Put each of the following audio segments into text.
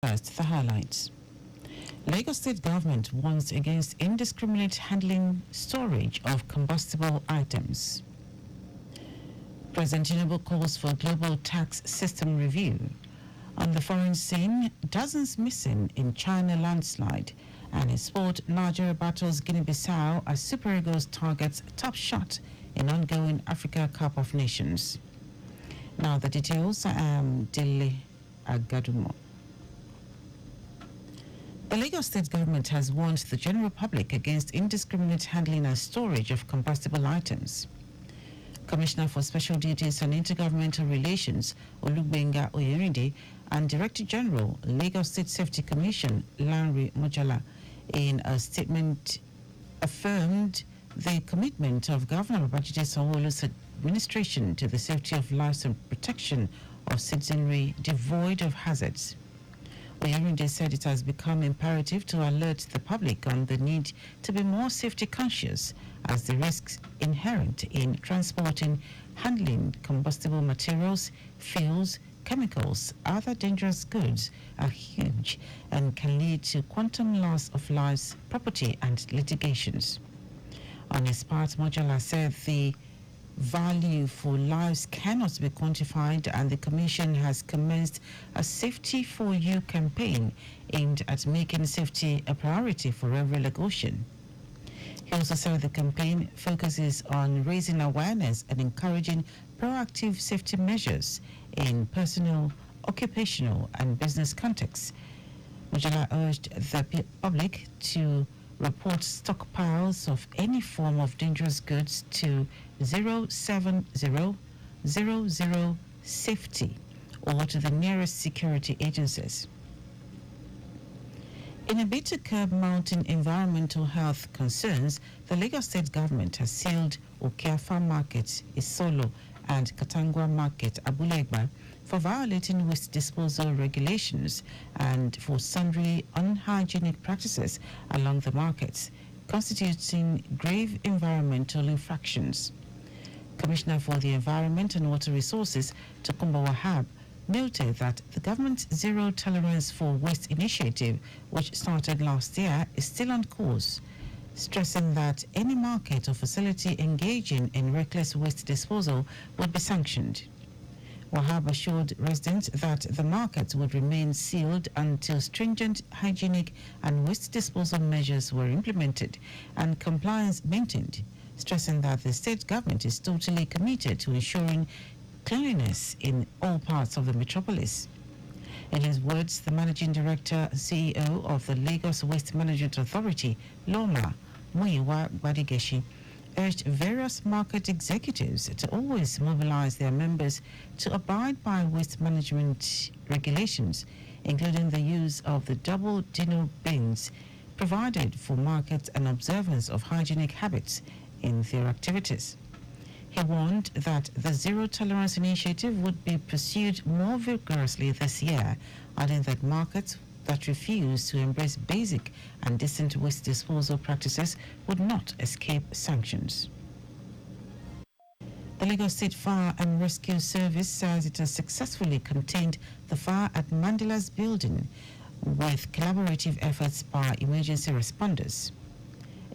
First, the highlights. Lagos State Government warns against indiscriminate handling, storage of combustible items. President Tinubu calls for global tax system review. On the foreign scene, dozens missing in China landslide. And in sport, Nigeria battles Guinea-Bissau as Super Eagles targets top shot in ongoing Africa Cup of Nations. Now the details. I am Dele Agadumo. The Lagos State Government has warned the general public against indiscriminate handling and storage of combustible items. Commissioner for Special Duties on Intergovernmental Relations, Olugbenga Oyerinde, and Director General, Lagos State Safety Commission, Lanre Mojala, in a statement affirmed the commitment of Governor Babajide Sanwo-Olu's administration to the safety of lives and protection of citizenry devoid of hazards. Oyerinde said it has become imperative to alert the public on the need to be more safety conscious as the risks inherent in transporting, handling combustible materials, fuels, chemicals, other dangerous goods are huge and can lead to quantum loss of lives, property and litigations. On his part, Mojala said the value for lives cannot be quantified and the Commission has commenced a Safety for You campaign aimed at making safety a priority for every Lagosian. He also said the campaign focuses on raising awareness and encouraging proactive safety measures in personal, occupational and business contexts. Mojala urged the public to report stockpiles of any form of dangerous goods to 07000 safety or to the nearest security agencies. In a bid to curb mounting environmental health concerns, the Lagos State Government has sealed Okeafa Market, Isolo, and Katangwa Market, Abulegba, for violating waste disposal regulations and for sundry unhygienic practices along the markets, constituting grave environmental infractions. Commissioner for the Environment and Water Resources, Tokumba Wahab, noted that the government's Zero Tolerance for Waste initiative, which started last year, is still on course, stressing that any market or facility engaging in reckless waste disposal would be sanctioned. Wahab assured residents that the markets would remain sealed until stringent hygienic and waste disposal measures were implemented and compliance maintained, stressing that the state government is totally committed to ensuring cleanliness in all parts of the metropolis. In his words, the Managing Director and CEO of the Lagos Waste Management Authority, LOMA, Muyiwa Gbadigeshi, urged various market executives to always mobilize their members to abide by waste management regulations, including the use of the double dino bins provided for markets and observance of hygienic habits in their activities. He warned that the Zero Tolerance initiative would be pursued more vigorously this year, adding that markets that refuse to embrace basic and decent waste disposal practices would not escape sanctions. The Lagos State Fire and Rescue Service says it has successfully contained the fire at Mandela's building with collaborative efforts by emergency responders.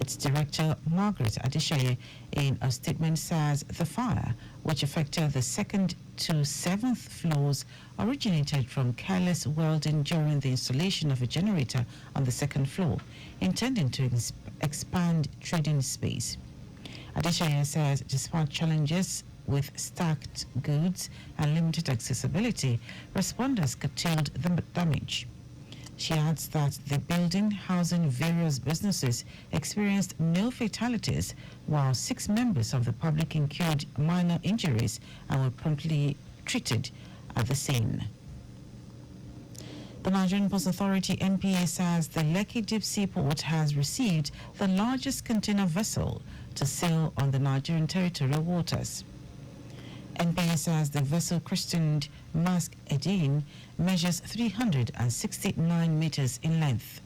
Its director, Margaret Adeshaye, in a statement says the fire, which affected the 2nd to 7th floors, originated from careless welding during the installation of a generator on the 2nd floor, intending to expand trading space. Adeshaye says despite challenges with stacked goods and limited accessibility, responders curtailed the damage. She adds that the building housing various businesses experienced no fatalities, while 6 members of the public incurred minor injuries and were promptly treated at the scene. The Nigerian Ports Authority (NPA) says the Lekki Deep Sea Port has received the largest container vessel to sail on the Nigerian territorial waters. NPA says the vessel, christened Mask Edin, measures 369 meters in length.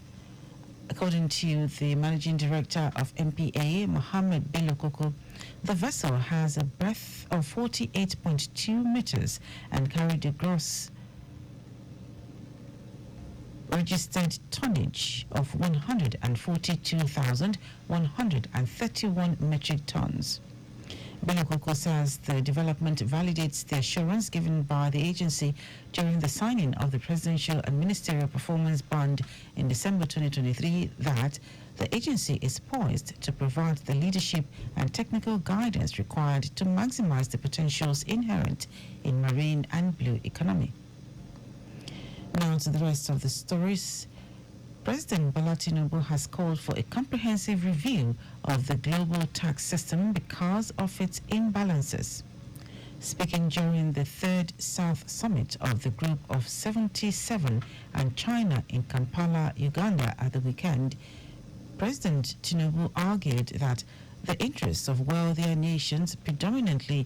According to the Managing Director of NPA, Mohammed Bello Koko, the vessel has a breadth of 48.2 meters and carried a gross registered tonnage of 142,131 metric tons. Belokoko says the development validates the assurance given by the agency during the signing of the Presidential and Ministerial Performance Bond in December 2023 that the agency is poised to provide the leadership and technical guidance required to maximize the potentials inherent in marine and blue economy. Now to the rest of the stories. President Bola Tinubu has called for a comprehensive review of the global tax system because of its imbalances. Speaking during the third South Summit of the Group of 77 and China in Kampala, Uganda at the weekend, President Tinubu argued that the interests of wealthier nations predominantly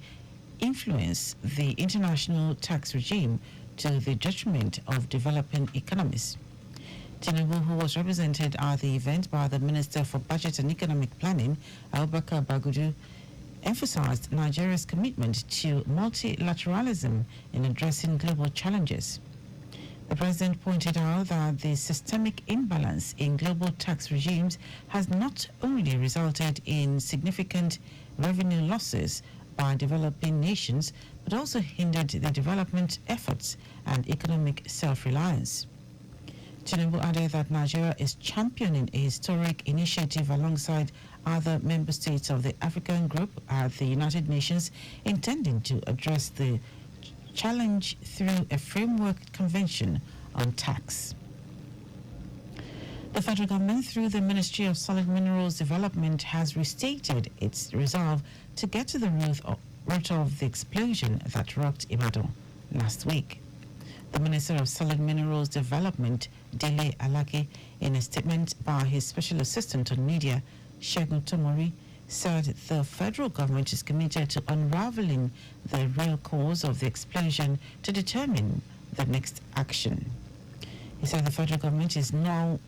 influence the international tax regime to the detriment of developing economies. Tinubu, who was represented at the event by the Minister for Budget and Economic Planning, Abubakar Bagudu, emphasized Nigeria's commitment to multilateralism in addressing global challenges. The president pointed out that the systemic imbalance in global tax regimes has not only resulted in significant revenue losses by developing nations, but also hindered the development efforts and economic self-reliance. Tinubu added that Nigeria is championing a historic initiative alongside other member states of the African Group at the United Nations, intending to address the challenge through a framework convention on tax. The federal government, through the Ministry of Solid Minerals Development, has restated its resolve to get to the root of the explosion that rocked Ibadan last week. The Minister of Solid Minerals Development, Dele Agadumo, in a statement by his Special Assistant on Media, Segun Tomori, said the federal government is committed to unraveling the real cause of the explosion to determine the next action. He said the federal government is now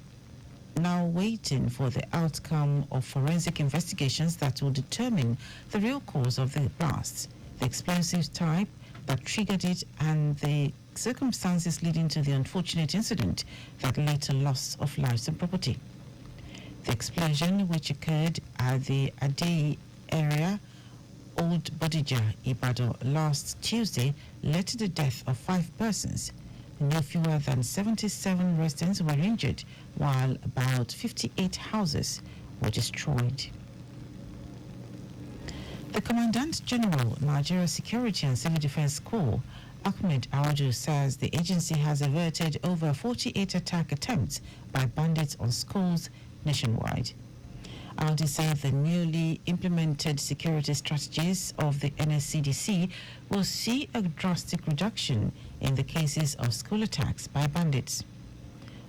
waiting for the outcome of forensic investigations that will determine the real cause of the blast, the explosive type that triggered it, and the circumstances leading to the unfortunate incident that led to loss of lives and property. The explosion, which occurred at the Ade area, Old Bodija, Ibadan, last Tuesday, led to the death of 5 persons. No fewer than 77 residents were injured, while about 58 houses were destroyed. The Commandant General, Nigeria Security and Civil Defense Corps, Ahmed Audu, says the agency has averted over 48 attack attempts by bandits on schools nationwide. Audu said the newly implemented security strategies of the NSCDC will see a drastic reduction in the cases of school attacks by bandits.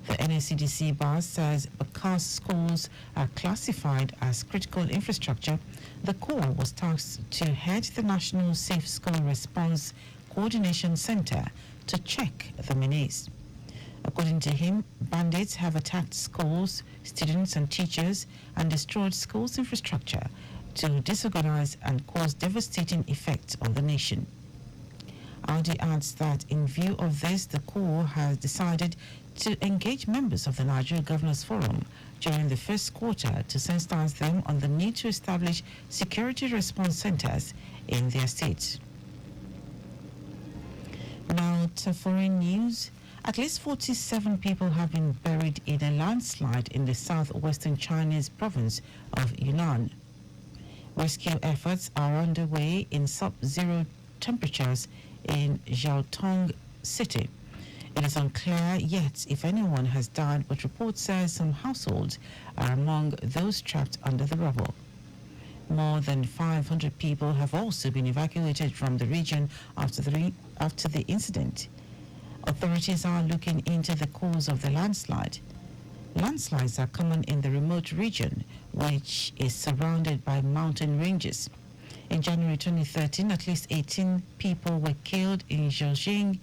The NSCDC boss says because schools are classified as critical infrastructure, the Corps was tasked to head the National Safe School Response Coordination Center to check the menace. According to him, bandits have attacked schools, students and teachers and destroyed schools' infrastructure to disorganize and cause devastating effects on the nation. Audi adds that in view of this, the Corps has decided to engage members of the Nigeria Governors Forum during the first quarter to sensitize them on the need to establish security response centers in their states. Now to foreign news. At least 47 people have been buried in a landslide in the southwestern Chinese province of Yunnan. Rescue efforts are underway in sub-zero temperatures in Jiaotong City. It is unclear yet if anyone has died, but reports say some households are among those trapped under the rubble. More than 500 people have also been evacuated from the region after the incident. Authorities are looking into the cause of the landslide. Landslides are common in the remote region, which is surrounded by mountain ranges. In January 2013, at least 18 people were killed in Zhejiang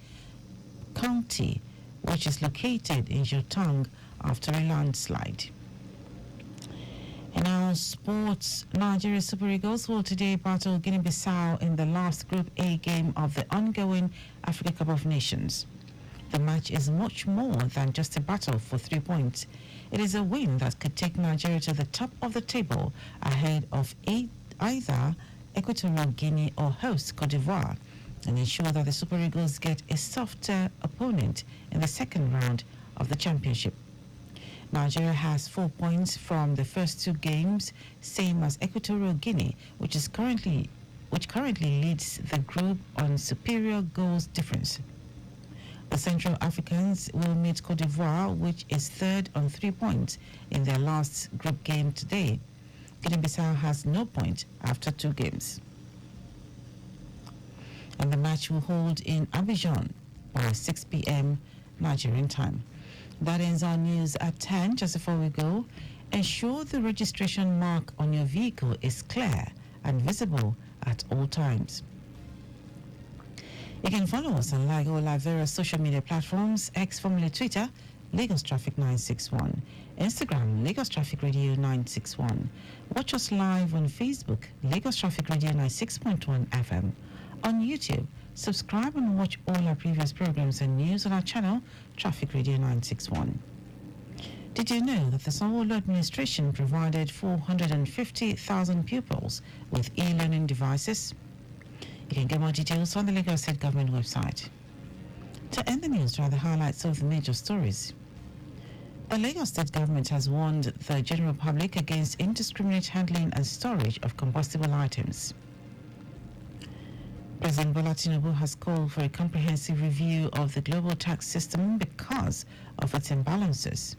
County, which is located in Jiaotong, after a landslide. In our sports, Nigeria Super Eagles will today battle Guinea-Bissau in the last Group A game of the ongoing Africa Cup of Nations. The match is much more than just a battle for 3 points. It is a win that could take Nigeria to the top of the table ahead of either Equatorial Guinea or host Cote d'Ivoire, and ensure that the Super Eagles get a softer opponent in the second round of the championship. Nigeria has 4 points from the first 2 games, same as Equatorial Guinea, which currently leads the group on superior goals difference. The Central Africans will meet Cote d'Ivoire, which is third on 3 points in their last group game today. Guinea-Bissau has no point after 2 games. And the match will hold in Abidjan by 6 p.m. Nigerian time. That ends our news at 10. Just before we go, ensure the registration mark on your vehicle is clear and visible at all times. You can follow us and like all our various social media platforms: X, formerly Twitter, Lagos Traffic 961, Instagram, Lagos Traffic Radio 961. Watch us live on Facebook, Lagos Traffic Radio 96.1 FM. On YouTube, subscribe and watch all our previous programs and news on our channel, Traffic Radio 961. Did you know that the Sanwo-Olu administration provided 450,000 pupils with e-learning devices? You can get more details on the Lagos State Government website. To end the news, are the highlights of the major stories. The Lagos State Government has warned the general public against indiscriminate handling and storage of combustible items. President Bola Tinubu has called for a comprehensive review of the global tax system because of its imbalances.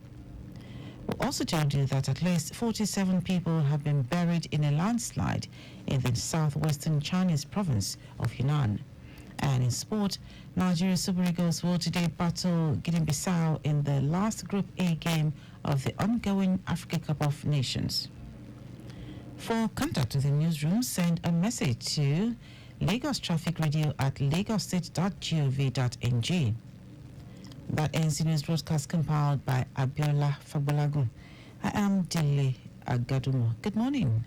We also told you that at least 47 people have been buried in a landslide in the southwestern Chinese province of Yunnan. And in sport, Nigeria Super Eagles will today battle Guinea-Bissau in the last Group A game of the ongoing Africa Cup of Nations. For contact with the newsroom, send a message to Lagos Traffic Radio at lagosstate.gov.ng. That ends the news broadcast compiled by Abiola Fabolagun. I am Dele Agadumo. Good morning.